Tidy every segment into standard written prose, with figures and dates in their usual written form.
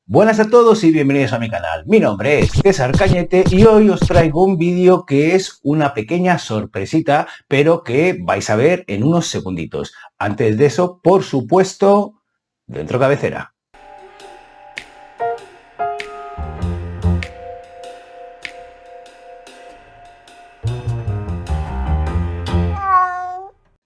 Buenas a todos y bienvenidos a mi canal. Mi nombre es César Cañete y hoy os traigo un vídeo que es una pequeña sorpresita, pero que vais a ver en unos segunditos. Antes de eso, por supuesto, dentro cabecera.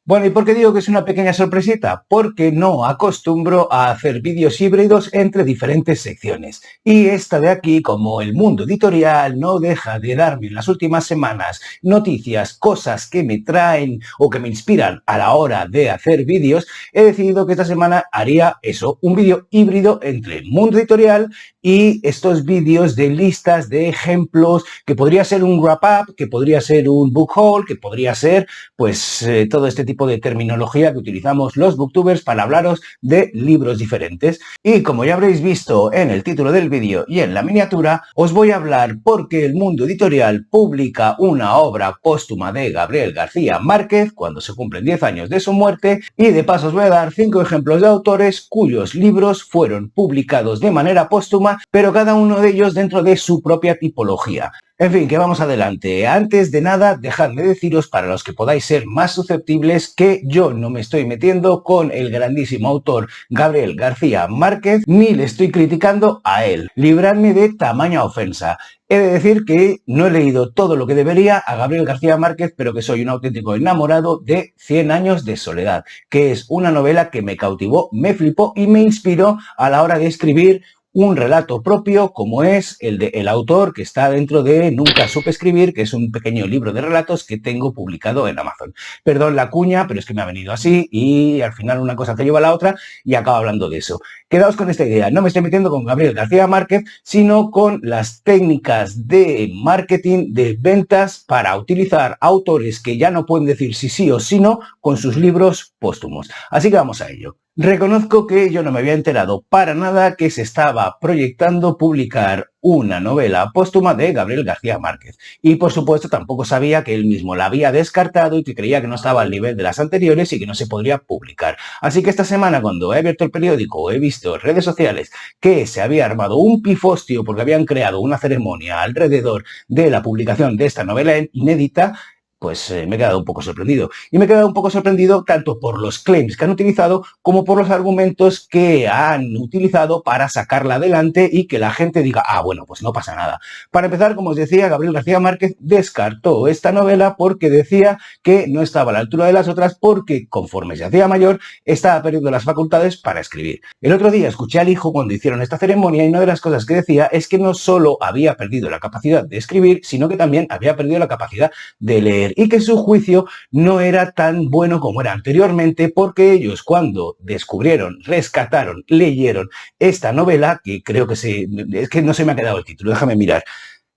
Bueno, ¿y por qué digo que es una pequeña sorpresita? Porque no acostumbro a hacer vídeos híbridos entre diferentes secciones. Y esta de aquí, como el mundo editorial no deja de darme en las últimas semanas noticias, cosas que me traen o que me inspiran a la hora de hacer vídeos, he decidido que esta semana haría eso, un vídeo híbrido entre el mundo editorial y estos vídeos de listas de ejemplos, que podría ser un wrap-up, que podría ser un book haul, que podría ser pues todo este tipo de terminología que utilizamos los booktubers para hablaros de libros diferentes. Y como ya habréis visto en el título del vídeo y en la miniatura, os voy a hablar porque el mundo editorial publica una obra póstuma de Gabriel García Márquez cuando se cumplen 10 años de su muerte, y de paso os voy a dar 5 ejemplos de autores cuyos libros fueron publicados de manera póstuma, pero cada uno de ellos dentro de su propia tipología. En fin, que vamos adelante. Antes de nada, dejadme deciros, para los que podáis ser más susceptibles, que yo no me estoy metiendo con el grandísimo autor Gabriel García Márquez, ni le estoy criticando a él. Libradme de tamaña ofensa. He de decir que no he leído todo lo que debería a Gabriel García Márquez, pero que soy un auténtico enamorado de 100 años de soledad, que es una novela que me cautivó, me flipó y me inspiró a la hora de escribir un relato propio, como es el de El autor, que está dentro de Nunca supe escribir, que es un pequeño libro de relatos que tengo publicado en Amazon. Perdón la cuña, pero es que me ha venido así y al final una cosa te lleva a la otra y acabo hablando de eso. Quedaos con esta idea, no me estoy metiendo con Gabriel García Márquez, sino con las técnicas de marketing, de ventas, para utilizar autores que ya no pueden decir si sí o si no con sus libros póstumos. Así que vamos a ello. Reconozco que yo no me había enterado para nada que se estaba proyectando publicar una novela póstuma de Gabriel García Márquez. Y por supuesto tampoco sabía que él mismo la había descartado y que creía que no estaba al nivel de las anteriores y que no se podría publicar. Así que esta semana, cuando he abierto el periódico, he visto en redes sociales que se había armado un pifostio porque habían creado una ceremonia alrededor de la publicación de esta novela inédita, pues me he quedado un poco sorprendido. Y me he quedado un poco sorprendido tanto por los claims que han utilizado como por los argumentos que han utilizado para sacarla adelante y que la gente diga, ah, bueno, pues no pasa nada. Para empezar, como os decía, Gabriel García Márquez descartó esta novela porque decía que no estaba a la altura de las otras, porque conforme se hacía mayor, estaba perdiendo las facultades para escribir. El otro día escuché al hijo cuando hicieron esta ceremonia y una de las cosas que decía es que no solo había perdido la capacidad de escribir, sino que también había perdido la capacidad de leer, y que su juicio no era tan bueno como era anteriormente, porque ellos, cuando descubrieron, rescataron, leyeron esta novela, que creo que es que no se me ha quedado el título, déjame mirar,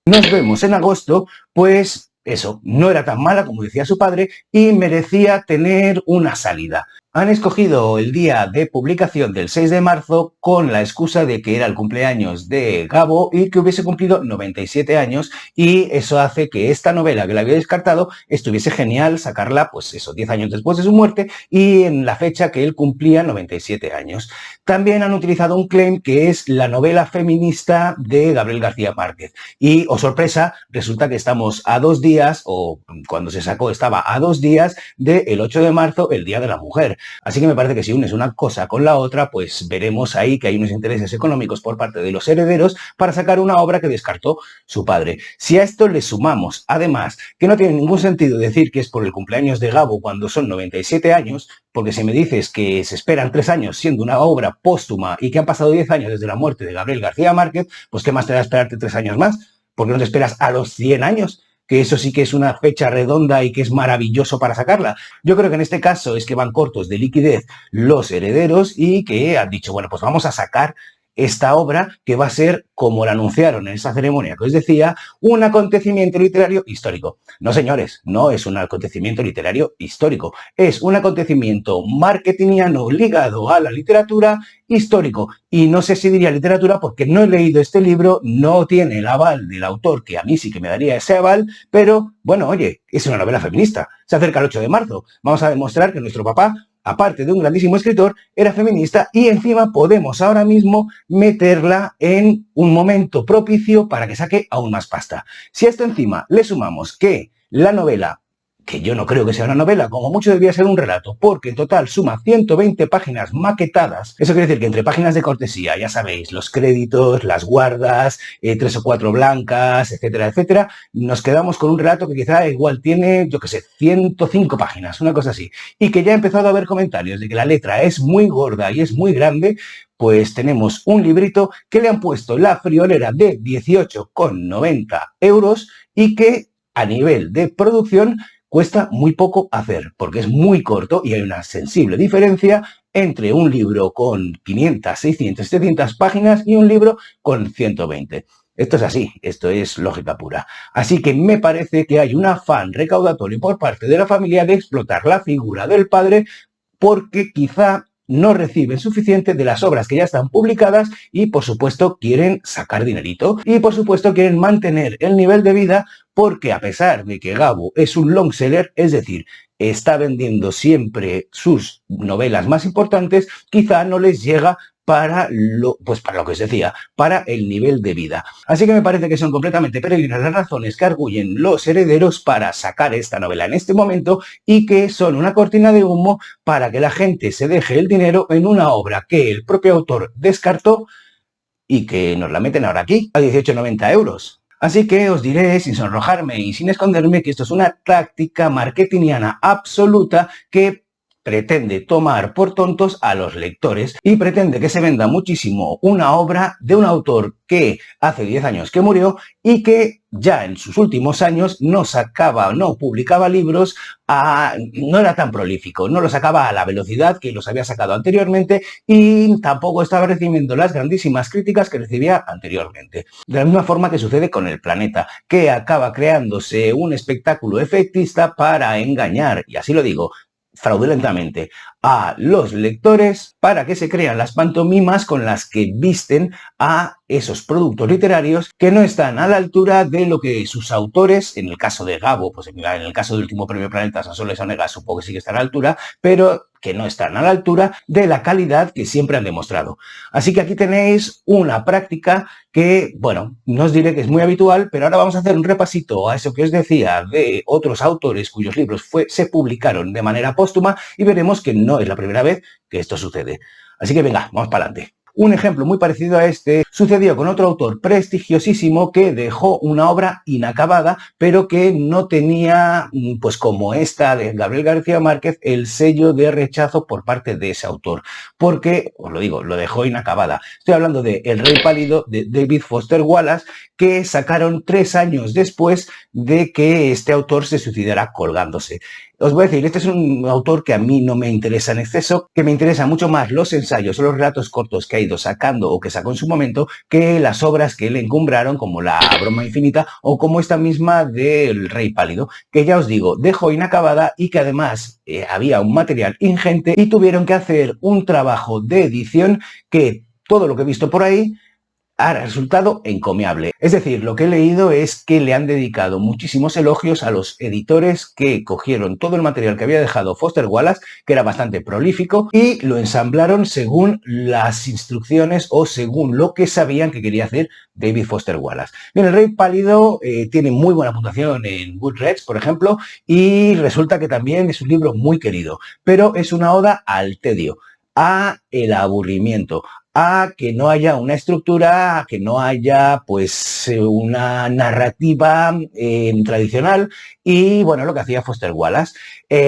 Nos vemos en agosto, pues eso, no era tan mala como decía su padre y merecía tener una salida. Han escogido el día de publicación del 6 de marzo con la excusa de que era el cumpleaños de Gabo y que hubiese cumplido 97 años, y eso hace que esta novela, que la había descartado, estuviese genial sacarla, pues eso, 10 años después de su muerte y en la fecha que él cumplía 97 años. También han utilizado un claim que es la novela feminista de Gabriel García Márquez. Y, oh sorpresa, resulta que estamos a 2 días, o cuando se sacó estaba a 2 días del 8 de marzo, el Día de la Mujer. Así que me parece que si unes una cosa con la otra, pues veremos ahí que hay unos intereses económicos por parte de los herederos para sacar una obra que descartó su padre. Si a esto le sumamos, además, que no tiene ningún sentido decir que es por el cumpleaños de Gabo cuando son 97 años, porque si me dices que se esperan 3 años siendo una obra póstuma y que han pasado 10 años desde la muerte de Gabriel García Márquez, pues ¿qué más te da esperarte 3 años más? ¿Por qué no te esperas a los 100 años? Que eso sí que es una fecha redonda y que es maravilloso para sacarla. Yo creo que en este caso es que van cortos de liquidez los herederos y que han dicho, bueno, pues vamos a sacar esta obra que va a ser, como la anunciaron en esa ceremonia que os decía, un acontecimiento literario histórico. No, señores, no es un acontecimiento literario histórico, es un acontecimiento marketingiano ligado a la literatura histórico. Y no sé si diría literatura porque no he leído este libro, no tiene el aval del autor, que a mí sí que me daría ese aval, pero bueno, oye, es una novela feminista, se acerca el 8 de marzo, vamos a demostrar que nuestro papá aparte de un grandísimo escritor, era feminista y encima podemos ahora mismo meterla en un momento propicio para que saque aún más pasta. Si a esto encima le sumamos que la novela, que yo no creo que sea una novela, como mucho debía ser un relato, porque en total suma 120 páginas maquetadas. Eso quiere decir que entre páginas de cortesía, ya sabéis, los créditos, las guardas, 3 o 4 blancas, etcétera, etcétera, nos quedamos con un relato que quizá igual tiene, yo qué sé, 105 páginas, una cosa así. Y que ya ha empezado a haber comentarios de que la letra es muy gorda y es muy grande, pues tenemos un librito que le han puesto la friolera de 18,90 euros y que a nivel de producción cuesta muy poco hacer, porque es muy corto y hay una sensible diferencia entre un libro con 500, 600, 700 páginas y un libro con 120. Esto es así, esto es lógica pura. Así que me parece que hay un afán recaudatorio por parte de la familia de explotar la figura del padre porque quizá no reciben suficiente de las obras que ya están publicadas y por supuesto quieren sacar dinerito y por supuesto quieren mantener el nivel de vida porque a pesar de que Gabo es un long seller, es decir, está vendiendo siempre sus novelas más importantes, quizá no les llega para lo que os decía, para el nivel de vida. Así que me parece que son completamente peregrinas las razones que arguyen los herederos para sacar esta novela en este momento y que son una cortina de humo para que la gente se deje el dinero en una obra que el propio autor descartó y que nos la meten ahora aquí a 18,90 euros. Así que os diré, sin sonrojarme y sin esconderme, que esto es una táctica marketingiana absoluta que pretende tomar por tontos a los lectores y pretende que se venda muchísimo una obra de un autor que hace 10 años que murió y que ya en sus últimos años no publicaba libros, no era tan prolífico, no lo sacaba a la velocidad que los había sacado anteriormente y tampoco estaba recibiendo las grandísimas críticas que recibía anteriormente. De la misma forma que sucede con El Planeta, que acaba creándose un espectáculo efectista para engañar, y así lo digo, fraudulentamente a los lectores para que se crean las pantomimas con las que visten a esos productos literarios que no están a la altura de lo que sus autores, en el caso de Gabo, pues en el caso del último premio Planeta, Sonsoles Onega, supongo que sí que está a la altura, pero que no están a la altura de la calidad que siempre han demostrado. Así que aquí tenéis una práctica que, bueno, no os diré que es muy habitual, pero ahora vamos a hacer un repasito a eso que os decía de otros autores cuyos libros se publicaron de manera póstuma y veremos que no es la primera vez que esto sucede. Así que venga, vamos para adelante. Un ejemplo muy parecido a este sucedió con otro autor prestigiosísimo que dejó una obra inacabada, pero que no tenía, pues como esta de Gabriel García Márquez, el sello de rechazo por parte de ese autor. Porque, os lo digo, lo dejó inacabada. Estoy hablando de El Rey Pálido de David Foster Wallace, que sacaron 3 años después de que este autor se suicidara colgándose. Os voy a decir, este es un autor que a mí no me interesa en exceso, que me interesa mucho más los ensayos o los relatos cortos que ha ido sacando o que sacó en su momento que las obras que le encumbraron, como La Broma Infinita o como esta misma del Rey Pálido, que ya os digo, dejó inacabada y que además había un material ingente y tuvieron que hacer un trabajo de edición que todo lo que he visto por ahí ha resultado encomiable. Es decir, lo que he leído es que le han dedicado muchísimos elogios a los editores que cogieron todo el material que había dejado Foster Wallace, que era bastante prolífico, y lo ensamblaron según las instrucciones o según lo que sabían que quería hacer David Foster Wallace. Bien, El Rey Pálido tiene muy buena puntuación en Goodreads, por ejemplo, y resulta que también es un libro muy querido, pero es una oda al tedio, a el aburrimiento, a que no haya una estructura, a que no haya pues una narrativa tradicional y bueno, lo que hacía Foster Wallace.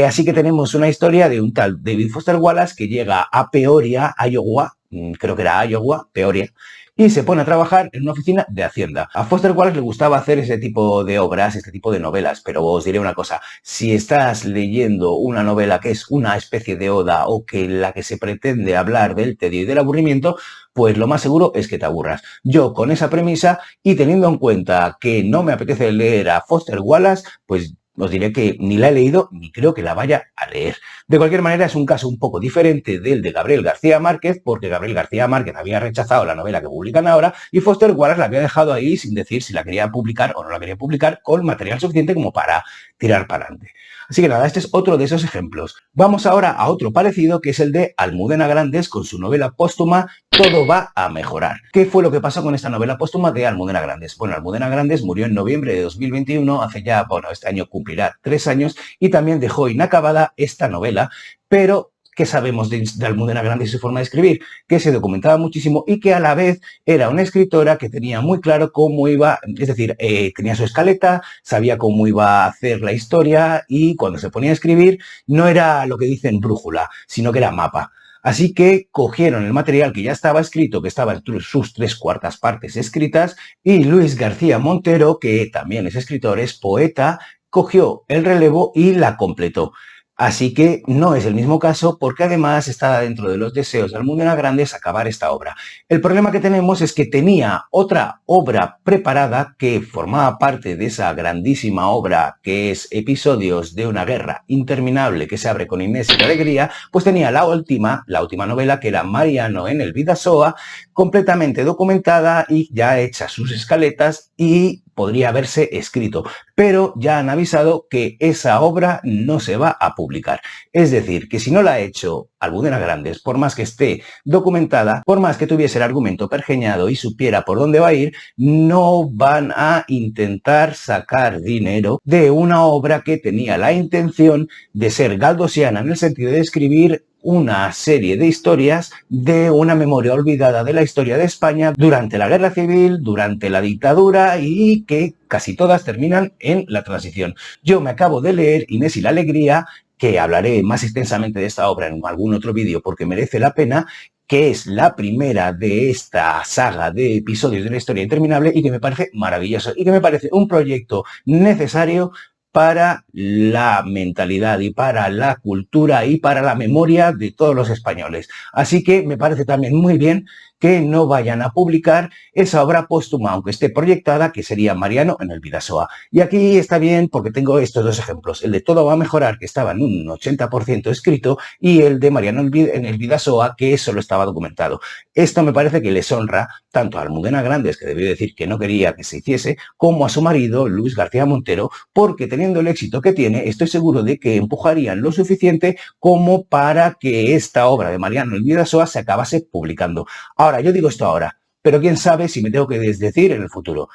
Así que tenemos una historia de un tal David Foster Wallace que llega a Peoria, Iowa, creo que era Iowa, Peoria, y se pone a trabajar en una oficina de Hacienda. A Foster Wallace le gustaba hacer ese tipo de obras, este tipo de novelas, pero os diré una cosa, si estás leyendo una novela que es una especie de oda o que la que se pretende hablar del tedio y del aburrimiento, pues lo más seguro es que te aburras. Yo con esa premisa y teniendo en cuenta que no me apetece leer a Foster Wallace, pues os diré que ni la he leído ni creo que la vaya a leer. De cualquier manera, es un caso un poco diferente del de Gabriel García Márquez, porque Gabriel García Márquez había rechazado la novela que publican ahora y Foster Wallace la había dejado ahí sin decir si la quería publicar o no la quería publicar, con material suficiente como para tirar para adelante. Así que nada, este es otro de esos ejemplos. Vamos ahora a otro parecido, que es el de Almudena Grandes con su novela póstuma Todo va a mejorar. ¿Qué fue lo que pasó con esta novela póstuma de Almudena Grandes? Bueno, Almudena Grandes murió en noviembre de 2021, hace ya, bueno, este año cumplirá 3 años, y también dejó inacabada esta novela, pero ¿qué sabemos de Almudena Grandes y su forma de escribir? Que se documentaba muchísimo y que a la vez era una escritora que tenía muy claro cómo iba, es decir, tenía su escaleta, sabía cómo iba a hacer la historia y cuando se ponía a escribir no era lo que dicen brújula, sino que era mapa. Así que cogieron el material que ya estaba escrito, que estaba en sus 3/4 partes escritas, y Luis García Montero, que también es escritor, es poeta, cogió el relevo y la completó. Así que no es el mismo caso porque además está dentro de los deseos de Almudena Grandes acabar esta obra. El problema que tenemos es que tenía otra obra preparada que formaba parte de esa grandísima obra que es Episodios de una guerra interminable que se abre con Inés y Alegría, pues tenía la última novela que era Mariano en el Bidasoa, completamente documentada y ya hecha sus escaletas y podría haberse escrito, pero ya han avisado que esa obra no se va a publicar. Es decir, que si no la ha hecho Almudena Grandes, por más que esté documentada, por más que tuviese el argumento pergeñado y supiera por dónde va a ir, no van a intentar sacar dinero de una obra que tenía la intención de ser galdosiana en el sentido de escribir una serie de historias de una memoria olvidada de la historia de España durante la Guerra Civil, durante la dictadura y que casi todas terminan en la transición. Yo me acabo de leer Inés y la Alegría, que hablaré más extensamente de esta obra en algún otro vídeo porque merece la pena, que es la primera de esta saga de episodios de la historia interminable y que me parece maravilloso y que me parece un proyecto necesario para la mentalidad y para la cultura y para la memoria de todos los españoles. Así que me parece también muy bien que no vayan a publicar esa obra póstuma, aunque esté proyectada, que sería Mariano en el Bidasoa. Y aquí está bien porque tengo estos dos ejemplos, el de Todo va a mejorar, que estaba en un 80% escrito, y el de Mariano en el Bidasoa, que solo estaba documentado. Esto me parece que les honra tanto a Almudena Grandes, que debió decir que no quería que se hiciese, como a su marido, Luis García Montero, porque teniendo el éxito que tiene, estoy seguro de que empujarían lo suficiente como para que esta obra de Mariano en el Bidasoa se acabase publicando. Ahora, yo digo esto ahora, pero quién sabe si me tengo que desdecir en el futuro.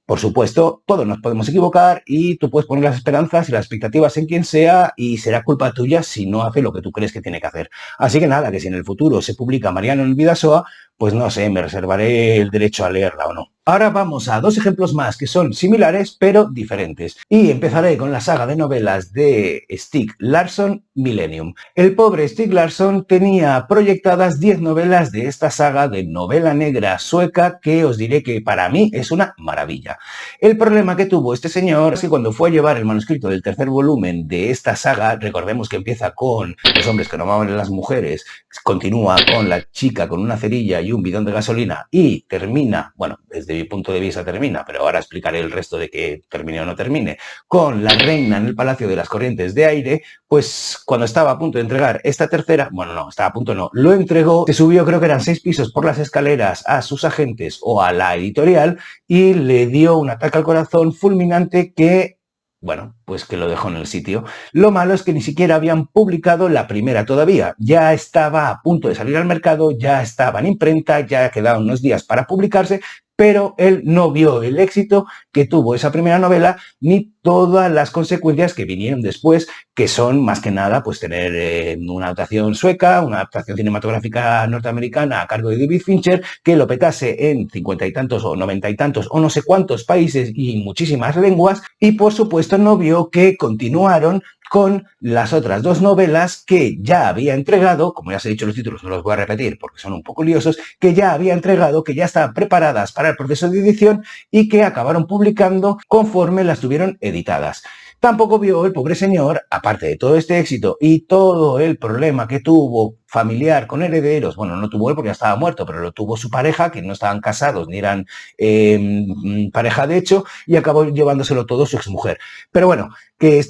Por supuesto, todos nos podemos equivocar y tú puedes poner las esperanzas y las expectativas en quien sea y será culpa tuya si no hace lo que tú crees que tiene que hacer. Así que nada, que si en el futuro se publica Mariano en el Bidasoa, pues no sé, me reservaré el derecho a leerla o no. Ahora vamos a dos ejemplos más que son similares pero diferentes. Y empezaré con la saga de novelas de Stieg Larsson, Millennium. El pobre Stieg Larsson tenía proyectadas 10 novelas de esta saga de novela negra sueca que os diré que para mí es una maravilla. El problema que tuvo este señor es que cuando fue a llevar el manuscrito del tercer volumen de esta saga, recordemos que empieza con los hombres que no amaban a las mujeres, continúa con la chica con una cerilla y un bidón de gasolina y termina, bueno, desde mi punto de vista termina, pero ahora explicaré el resto de que termine o no termine, con la reina en el Palacio de las Corrientes de Aire, pues cuando estaba a punto de entregar esta tercera, bueno, no, estaba a punto no, lo entregó, se subió, creo que eran 6 pisos por las escaleras a sus agentes o a la editorial y le dio un ataque al corazón fulminante que, bueno, pues que lo dejó en el sitio. Lo malo es que ni siquiera habían publicado la primera todavía. Ya estaba a punto de salir al mercado, ya estaba en imprenta, ya quedaban unos días para publicarse, pero él no vio el éxito que tuvo esa primera novela ni todas las consecuencias que vinieron después, que son más que nada pues tener una adaptación sueca, una adaptación cinematográfica norteamericana a cargo de David Fincher, que lo petase en 50 y tantos o 90 y tantos o no sé cuántos países y muchísimas lenguas, y por supuesto no vio que continuaron con las otras 2 novelas que ya había entregado, como ya os he dicho los títulos, no los voy a repetir porque son un poco liosos, que ya había entregado, que ya estaban preparadas para el proceso de edición y que acabaron publicando conforme las tuvieron editadas. Tampoco vio el pobre señor, aparte de todo este éxito y todo el problema que tuvo familiar con herederos, bueno, no tuvo él porque ya estaba muerto, pero lo tuvo su pareja, que no estaban casados ni eran pareja de hecho, y acabó llevándoselo todo su exmujer. Pero bueno,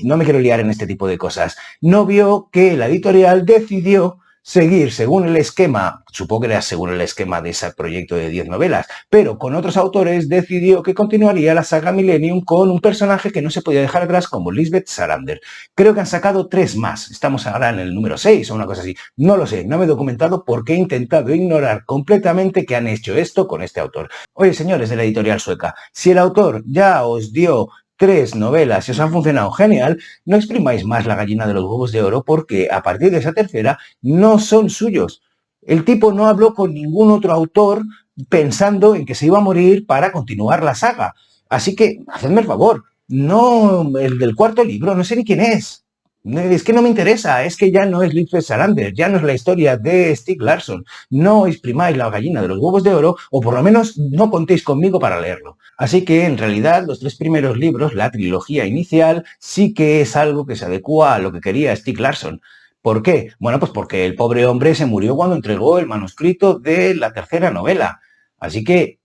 no me quiero liar en este tipo de cosas. No vio que la editorial decidió seguir según el esquema, supongo que era según el esquema de ese proyecto de 10 novelas, pero con otros autores decidió que continuaría la saga Millennium con un personaje que no se podía dejar atrás como Lisbeth Salander. Creo que han sacado 3 más, estamos ahora en el número 6 o una cosa así, no lo sé, no me he documentado porque he intentado ignorar completamente que han hecho esto con este autor. Oye, señores de la editorial sueca, si el autor ya os dio 3 novelas y os han funcionado genial, no exprimáis más la gallina de los huevos de oro porque a partir de esa tercera no son suyos. El tipo no habló con ningún otro autor pensando en que se iba a morir para continuar la saga. Así que, hacedme el favor, no el del cuarto libro, no sé ni quién es. Es que no me interesa, es que ya no es Lisbeth Salander, ya no es la historia de Stieg Larsson. No exprimáis la gallina de los huevos de oro, o por lo menos no contéis conmigo para leerlo. Así que, en realidad, los 3 primeros libros, la trilogía inicial, sí que es algo que se adecua a lo que quería Stieg Larsson. ¿Por qué? Bueno, pues porque el pobre hombre se murió cuando entregó el manuscrito de la tercera novela. Así que,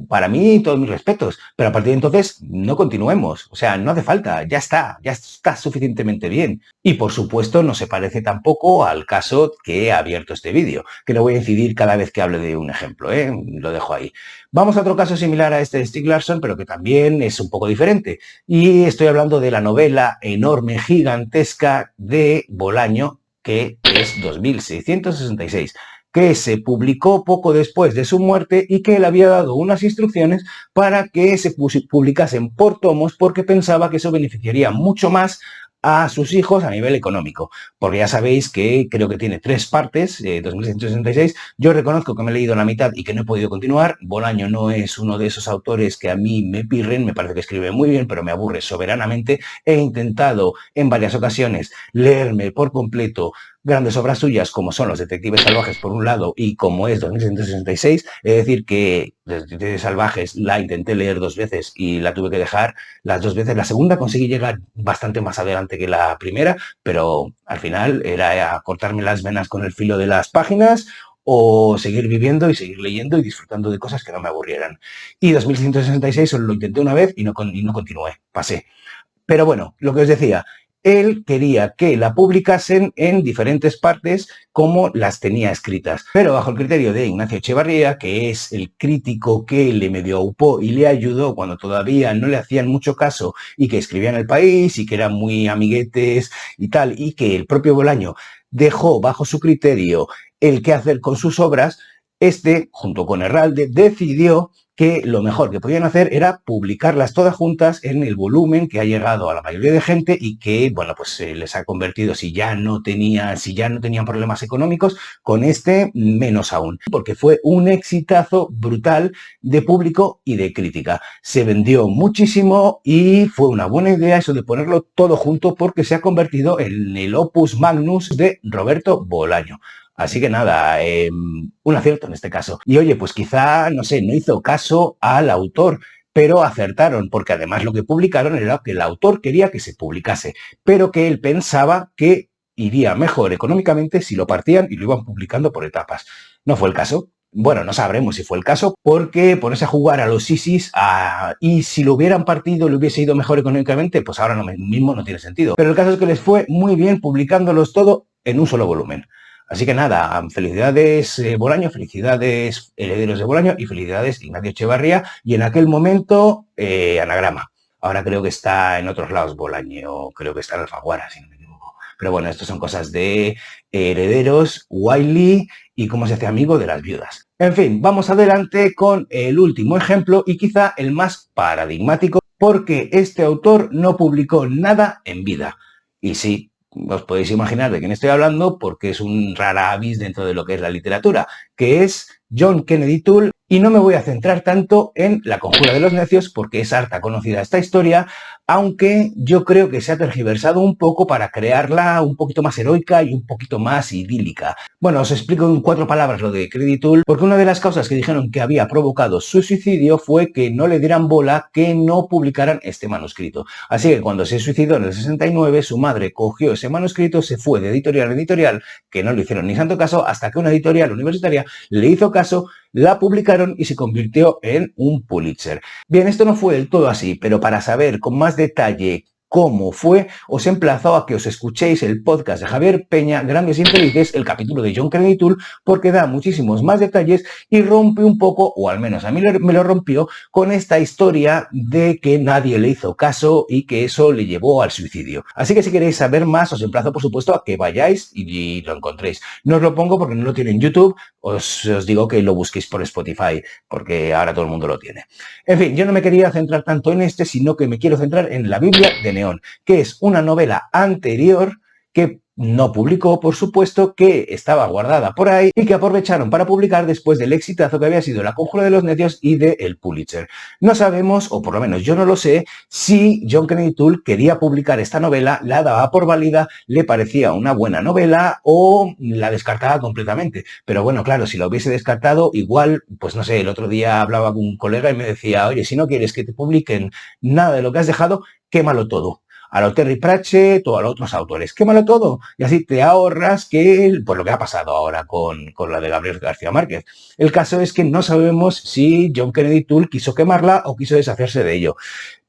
para mí, todos mis respetos, pero a partir de entonces no continuemos, o sea, no hace falta, ya está suficientemente bien. Y por supuesto no se parece tampoco al caso que ha abierto este vídeo, que lo voy a incidir cada vez que hable de un ejemplo, lo dejo ahí. Vamos a otro caso similar a este de Stieg Larsson, pero que también es un poco diferente, y estoy hablando de la novela enorme, gigantesca de Bolaño, que es 2666. Que se publicó poco después de su muerte y que él había dado unas instrucciones para que se publicasen por tomos porque pensaba que eso beneficiaría mucho más a sus hijos a nivel económico, porque ya sabéis que creo que tiene 3 partes, 2666, yo reconozco que me he leído la mitad y que no he podido continuar. Bolaño no es uno de esos autores que a mí me pirren, me parece que escribe muy bien, pero me aburre soberanamente. He intentado en varias ocasiones leerme por completo grandes obras suyas como son Los Detectives Salvajes por un lado y como es 2666, es decir que Los Detectives Salvajes la intenté leer 2 veces y la tuve que dejar las 2 veces. La segunda conseguí llegar bastante más adelante que la primera, pero al final era cortarme las venas con el filo de las páginas o seguir viviendo y seguir leyendo y disfrutando de cosas que no me aburrieran. Y 2166 solo lo intenté una vez y no continué, pasé. Pero bueno, lo que os decía, él quería que la publicasen en diferentes partes como las tenía escritas, pero bajo el criterio de Ignacio Echevarría, que es el crítico que le medio aupó y le ayudó cuando todavía no le hacían mucho caso y que escribía en El País y que eran muy amiguetes y tal, y que el propio Bolaño dejó bajo su criterio el qué hacer con sus obras, junto con Herralde, decidió que lo mejor que podían hacer era publicarlas todas juntas en el volumen que ha llegado a la mayoría de gente y que, bueno, pues les ha convertido, si ya no tenían problemas económicos, con menos aún, porque fue un exitazo brutal de público y de crítica. Se vendió muchísimo y fue una buena idea eso de ponerlo todo junto porque se ha convertido en el opus magnus de Roberto Bolaño. Así que nada, un acierto en este caso. Y oye, pues quizá, no sé, no hizo caso al autor, pero acertaron, porque además lo que publicaron era que el autor quería que se publicase, pero que él pensaba que iría mejor económicamente si lo partían y lo iban publicando por etapas. No fue el caso. Bueno, no sabremos si fue el caso, porque ponerse a jugar a los ISIS y si lo hubieran partido le hubiese ido mejor económicamente, pues ahora mismo no tiene sentido. Pero el caso es que les fue muy bien publicándolos todo en un solo volumen. Así que nada, felicidades Bolaño, felicidades herederos de Bolaño y felicidades Ignacio Echevarría y en aquel momento Anagrama. Ahora creo que está en otros lados Bolaño, creo que está en Alfaguara, si no me equivoco. Pero bueno, esto son cosas de herederos, Wiley y cómo se hace amigo de las viudas. En fin, vamos adelante con el último ejemplo y quizá el más paradigmático porque este autor no publicó nada en vida. Y sí, os podéis imaginar de quién estoy hablando porque es un rara avis dentro de lo que es la literatura, que es John Kennedy Toole, y no me voy a centrar tanto en La Conjura de los Necios porque es harta conocida esta historia, aunque yo creo que se ha tergiversado un poco para crearla un poquito más heroica y un poquito más idílica. Bueno, os explico en 4 palabras lo de Kennedy Toole, porque una de las causas que dijeron que había provocado su suicidio fue que no le dieran bola, que no publicaran este manuscrito. Así que cuando se suicidó en el 69, su madre cogió ese manuscrito, se fue de editorial en editorial, que no le hicieron ni santo caso, hasta que una editorial universitaria le hizo caso, la publicaron y se convirtió en un Pulitzer. Bien, esto no fue del todo así, pero para saber con más detalle cómo fue, os emplazo a que os escuchéis el podcast de Javier Peña, Grandes Infelices, el capítulo de John Kennedy Toole, porque da muchísimos más detalles y rompe un poco, o al menos a mí me lo rompió, con esta historia de que nadie le hizo caso y que eso le llevó al suicidio. Así que si queréis saber más, os emplazo por supuesto a que vayáis y lo encontréis. No os lo pongo porque no lo tiene en YouTube, os digo que lo busquéis por Spotify, porque ahora todo el mundo lo tiene. En fin, yo no me quería centrar tanto en este, sino que me quiero centrar en La Biblia de Neón, que es una novela anterior que no publicó, por supuesto, que estaba guardada por ahí y que aprovecharon para publicar después del exitazo que había sido La Conjura de los Necios y de El Pulitzer. No sabemos, o por lo menos yo no lo sé, si John Kennedy Toole quería publicar esta novela, la daba por válida, le parecía una buena novela o la descartaba completamente. Pero bueno, claro, si la hubiese descartado, igual, pues no sé, el otro día hablaba con un colega y me decía, oye, si no quieres que te publiquen nada de lo que has dejado, quémalo todo. A lo Terry Pratchett o a los otros autores. Quémalo todo y así te ahorras pues lo que ha pasado ahora con la de Gabriel García Márquez. El caso es que no sabemos si John Kennedy Toole quiso quemarla o quiso deshacerse de ello.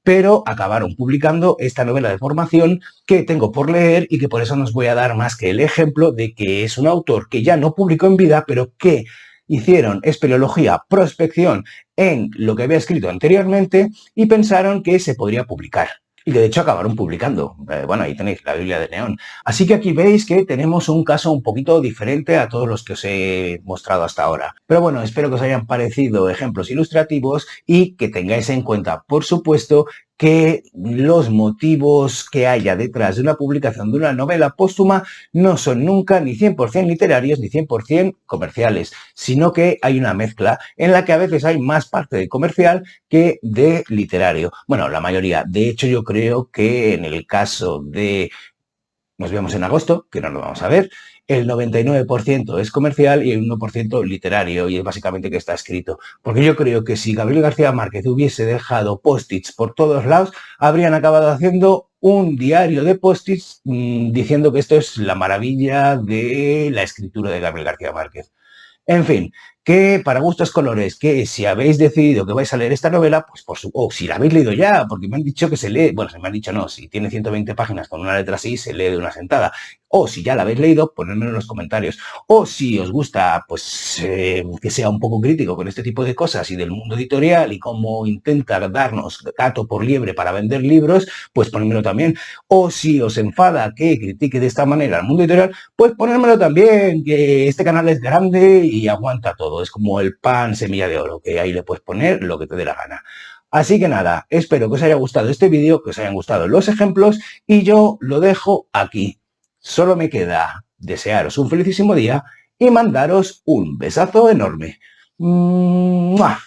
Pero acabaron publicando esta novela de formación que tengo por leer y que por eso nos voy a dar más que el ejemplo de que es un autor que ya no publicó en vida, pero que hicieron espeleología, prospección en lo que había escrito anteriormente y pensaron que se podría publicar. Y que de hecho acabaron publicando. Bueno, ahí tenéis La Biblia de Neón. Así que aquí veis que tenemos un caso un poquito diferente a todos los que os he mostrado hasta ahora. Pero bueno, espero que os hayan parecido ejemplos ilustrativos y que tengáis en cuenta, por supuesto, que los motivos que haya detrás de una publicación de una novela póstuma no son nunca ni 100% literarios ni 100% comerciales, sino que hay una mezcla en la que a veces hay más parte de comercial que de literario. Bueno, la mayoría. De hecho, yo creo que en el caso de Nos vemos en agosto, que no lo vamos a ver, el 99% es comercial y el 1% literario, y es básicamente que está escrito. Porque yo creo que si Gabriel García Márquez hubiese dejado post-its por todos lados, habrían acabado haciendo un diario de post-its diciendo que esto es la maravilla de la escritura de Gabriel García Márquez. En fin, que para gustos colores, que si habéis decidido que vais a leer esta novela, pues o si la habéis leído ya, porque me han dicho que se lee, bueno, se me han dicho no, si tiene 120 páginas con una letra así, se lee de una sentada. O si ya la habéis leído, ponedmelo en los comentarios. O si os gusta, pues, que sea un poco crítico con este tipo de cosas y del mundo editorial y cómo intenta darnos gato por liebre para vender libros, pues ponedmelo también. O si os enfada que critique de esta manera el mundo editorial, pues ponérmelo también, que este canal es grande y aguanta todo. Es como el pan semilla de oro, que ahí le puedes poner lo que te dé la gana. Así que nada, espero que os haya gustado este vídeo, que os hayan gustado los ejemplos y yo lo dejo aquí. Solo me queda desearos un felicísimo día y mandaros un besazo enorme. ¡Mua!